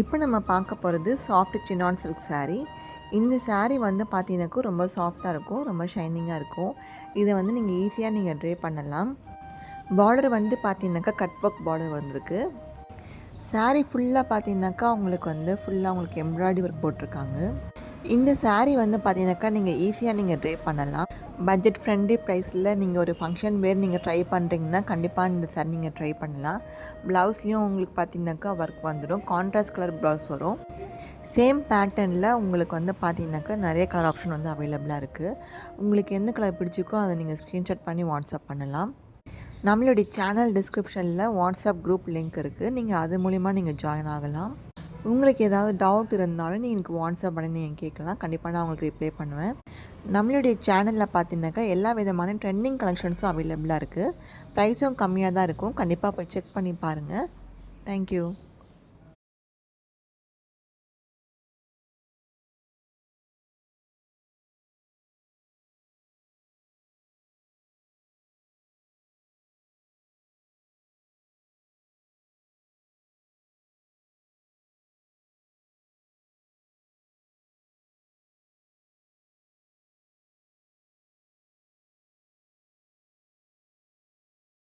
இப்போ நம்ம பார்க்க போகிறது சாஃப்ட் சின்னான் சில்க் saree. இந்த saree வந்து பார்த்தீங்கன்னாக்கா ரொம்ப சாஃப்டாக இருக்கும், ரொம்ப ஷைனிங்காக இருக்கும். இதை வந்து நீங்கள் ஈஸியாக நீங்கள் ட்ரே பண்ணலாம். பார்டர் வந்து பார்த்தீங்கன்னாக்கா கட் ஒர்க் பார்டர் வந்திருக்கு. saree ஃபுல்லாக பார்த்தீங்கன்னாக்கா உங்களுக்கு வந்து ஃபுல்லாக உங்களுக்கு எம்ப்ராய்டரி ஒர்க் போட்டிருக்காங்க. இந்த saree வந்து பார்த்தீங்கன்னாக்கா நீங்கள் ஈஸியாக நீங்கள் ட்ரே பண்ணலாம். பட்ஜெட் ஃப்ரெண்ட்லி ப்ரைஸில் நீங்கள் ஒரு ஃபங்க்ஷன் வேர் நீங்கள் ட்ரை பண்ணுறீங்கன்னா கண்டிப்பாக இந்த saree நீங்கள் ட்ரை பண்ணலாம். ப்ளவுஸ்லேயும் உங்களுக்கு பார்த்தீங்கன்னாக்கா ஒர்க் வந்துடும், கான்ட்ராஸ்ட் கலர் ப்ளவுஸ் வரும். சேம் பேட்டர்னில் உங்களுக்கு வந்து பார்த்தீங்கன்னாக்கா நிறைய கலர் ஆப்ஷன் வந்து அவைலபிளாக இருக்குது. உங்களுக்கு எந்த கலர் பிடிச்சிக்கோ அதை நீங்கள் ஸ்க்ரீன்ஷாட் பண்ணி வாட்ஸ்அப் பண்ணலாம். நம்மளுடைய சேனல் டிஸ்கிரிப்ஷனில் வாட்ஸ்அப் குரூப் லிங்க் இருக்குது, நீங்கள் அது மூலிமா நீங்கள் ஜாயின் ஆகலாம். உங்களுக்கு ஏதாவது டவுட் இருந்தாலும் நீங்கள் எனக்கு வாட்ஸ்அப் பண்ணி நீங்கள் கேட்கலாம், கண்டிப்பாக நான் உங்களுக்கு ரிப்ளை பண்ணுவேன். நம்மளுடைய சேனலில் பார்த்தீங்கன்னாக்கா எல்லா விதமான ட்ரெண்டிங் கலெக்ஷன்ஸும் அவைலபிளாக இருக்குது. ப்ரைஸும் கம்மியாக தான் இருக்கும், கண்டிப்பாக போய் செக் பண்ணி பாருங்கள். தேங்க்யூ.